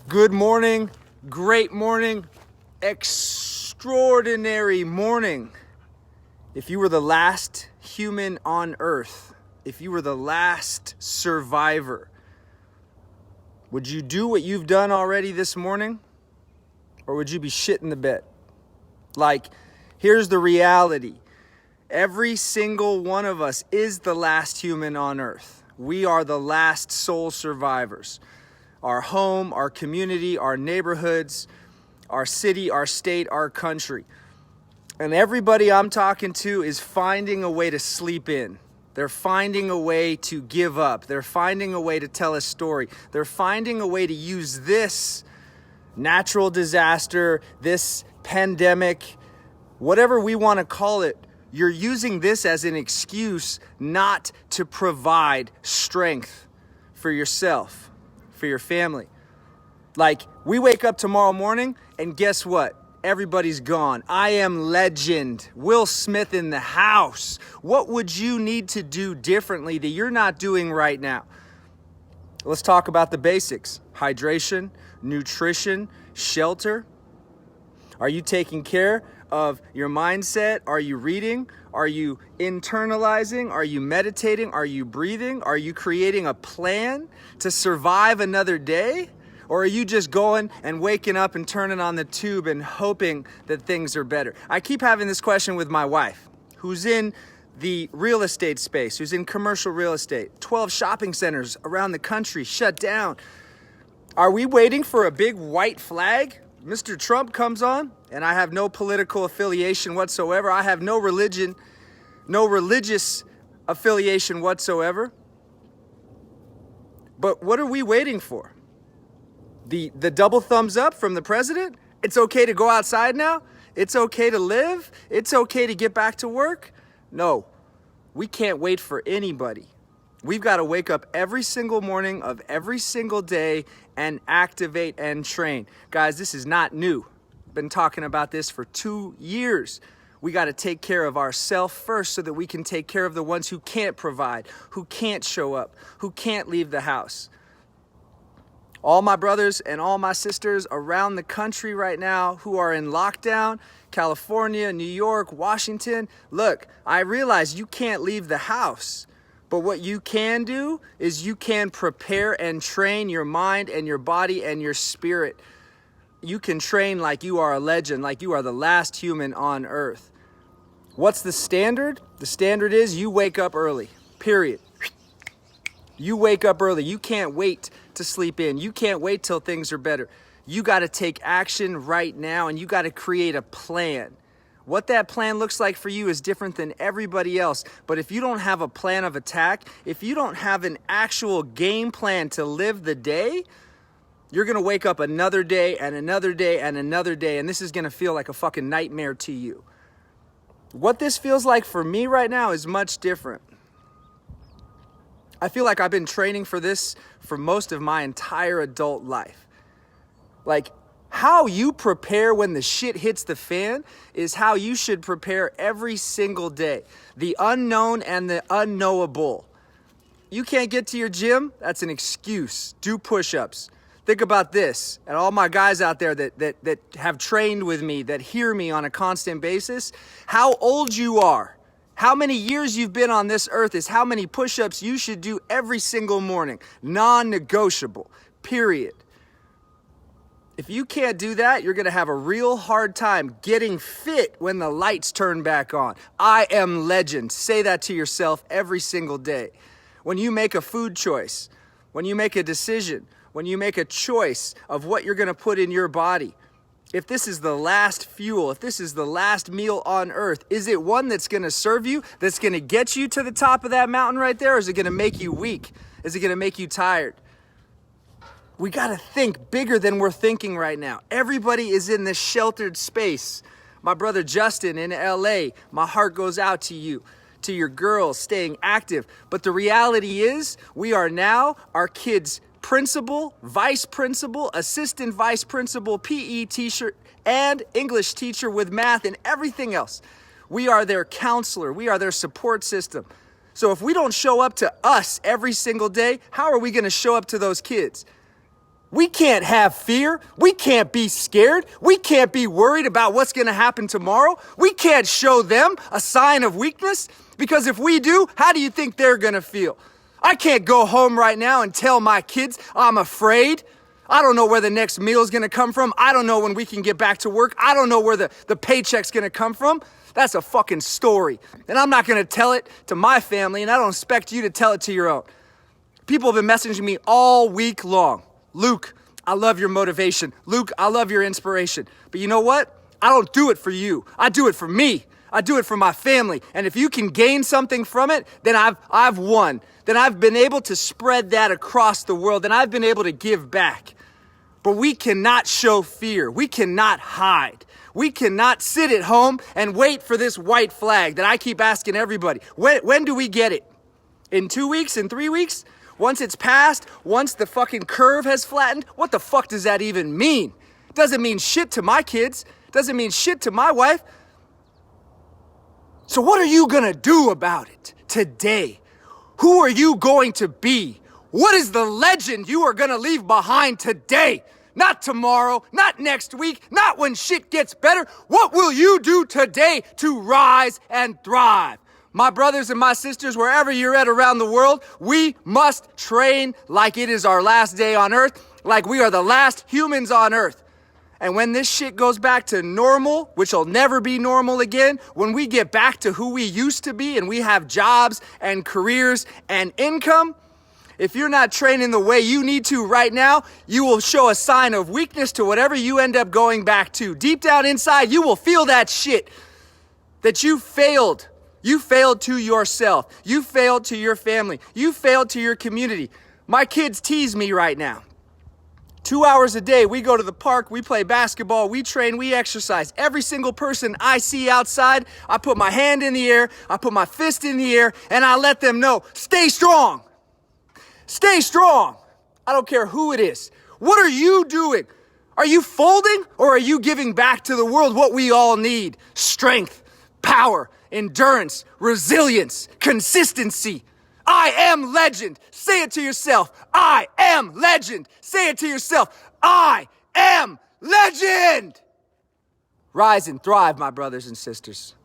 Good morning, great morning, extraordinary morning. If you were the last human on earth, if you were the last survivor, would you do what you've done already this morning? Or would you be shitting the bed? Like, here's the reality. Every single one of us is the last human on earth. We are the last soul survivors. Our home, our community, our neighborhoods, our city, our state, our country. And everybody I'm talking to is finding a way to sleep in. They're finding a way to give up. They're finding a way to tell a story. They're finding a way to use this natural disaster, this pandemic, whatever we want to call it. You're using this as an excuse not to provide strength for yourself, for your family. Like, we wake up tomorrow morning and guess what? Everybody's gone. I am legend. Will Smith in the house. What would you need to do differently that you're not doing right now? Let's talk about the basics. Hydration, nutrition, shelter. Are you taking care of your mindset? Are you reading? Are you internalizing? Are you meditating? Are you breathing? Are you creating a plan to survive another day? Or are you just going and waking up and turning on the tube and hoping that things are better? I keep having this question with my wife, who's in the real estate space, who's in commercial real estate. 12 shopping centers around the country shut down. Are we waiting for a big white flag? Mr. Trump comes on, and I have no political affiliation whatsoever. I have no religion, no religious affiliation whatsoever. But what are we waiting for? The double thumbs up from the president? It's okay to go outside now? It's okay to live? It's okay to get back to work? No, we can't wait for anybody. We've got to wake up every single morning of every single day and activate and train. Guys, this is not new. I've been talking about this for 2 years. We got to take care of ourselves first so that we can take care of the ones who can't provide, who can't show up, who can't leave the house. All my brothers and all my sisters around the country right now who are in lockdown, California, New York, Washington, look, I realize you can't leave the house. But what you can do is you can prepare and train your mind and your body and your spirit. You can train like you are a legend, like you are the last human on earth. What's the standard? The standard is you wake up early, period. You wake up early. You can't wait to sleep in. You can't wait till things are better. You got to take action right now, and you got to create a plan. What that plan looks like for you is different than everybody else. But if you don't have a plan of attack, if you don't have an actual game plan to live the day, you're going to wake up another day and another day and another day, and this is going to feel like a fucking nightmare to you. What this feels like for me right now is much different. I feel like I've been training for this for most of my entire adult life. Like, how you prepare when the shit hits the fan is how you should prepare every single day. The unknown and the unknowable. You can't get to your gym? That's an excuse. Do push-ups. Think about this, and all my guys out there that have trained with me, that hear me on a constant basis, how old you are, how many years you've been on this earth is how many push-ups you should do every single morning. Non-negotiable, period. If you can't do that, you're going to have a real hard time getting fit when the lights turn back on. I am legend. Say that to yourself every single day. When you make a food choice, when you make a decision, when you make a choice of what you're going to put in your body, if this is the last fuel, if this is the last meal on earth, is it one that's going to serve you, that's going to get you to the top of that mountain right there, or is it going to make you weak? Is it going to make you tired? We got to think bigger than we're thinking right now. Everybody is in this sheltered space. My brother Justin in LA, my heart goes out to you, to your girls staying active. But the reality is we are now our kids' principal, vice principal, assistant vice principal, PE teacher, and English teacher with math and everything else. We are their counselor. We are their support system. So if we don't show up to us every single day, how are we going to show up to those kids? We can't have fear. We can't be scared. We can't be worried about what's going to happen tomorrow. We can't show them a sign of weakness, because if we do, how do you think they're going to feel? I can't go home right now and tell my kids I'm afraid. I don't know where the next meal is going to come from. I don't know when we can get back to work. I don't know where the paycheck's going to come from. That's a fucking story. And I'm not going to tell it to my family, and I don't expect you to tell it to your own. People have been messaging me all week long. Luke, I love your motivation. Luke, I love your inspiration. But you know what? I don't do it for you. I do it for me. I do it for my family. And if you can gain something from it, then I've won. Then I've been able to spread that across the world. Then I've been able to give back. But we cannot show fear. We cannot hide. We cannot sit at home and wait for this white flag that I keep asking everybody. When do we get it? In 2 weeks? In 3 weeks? Once it's passed? Once the fucking curve has flattened? What the fuck does that even mean? It doesn't mean shit to my kids. It doesn't mean shit to my wife. So what are you gonna do about it today? Who are you going to be? What is the legend you are gonna leave behind today? Not tomorrow, not next week, not when shit gets better. What will you do today to rise and thrive? My brothers and my sisters, wherever you're at around the world, we must train like it is our last day on earth, like we are the last humans on earth. And when this shit goes back to normal, which will never be normal again, when we get back to who we used to be and we have jobs and careers and income, if you're not training the way you need to right now, you will show a sign of weakness to whatever you end up going back to. Deep down inside, you will feel that shit, that you failed. You failed to yourself. You failed to your family. You failed to your community. My kids tease me right now. 2 hours a day, we go to the park, we play basketball, we train, we exercise. Every single person I see outside, I put my hand in the air, I put my fist in the air, and I let them know, stay strong. Stay strong. I don't care who it is. What are you doing? Are you folding, or are you giving back to the world what we all need? Strength, power, endurance, resilience, consistency. I am legend. Say it to yourself. I am legend. Say it to yourself. I am legend. Rise and thrive, my brothers and sisters.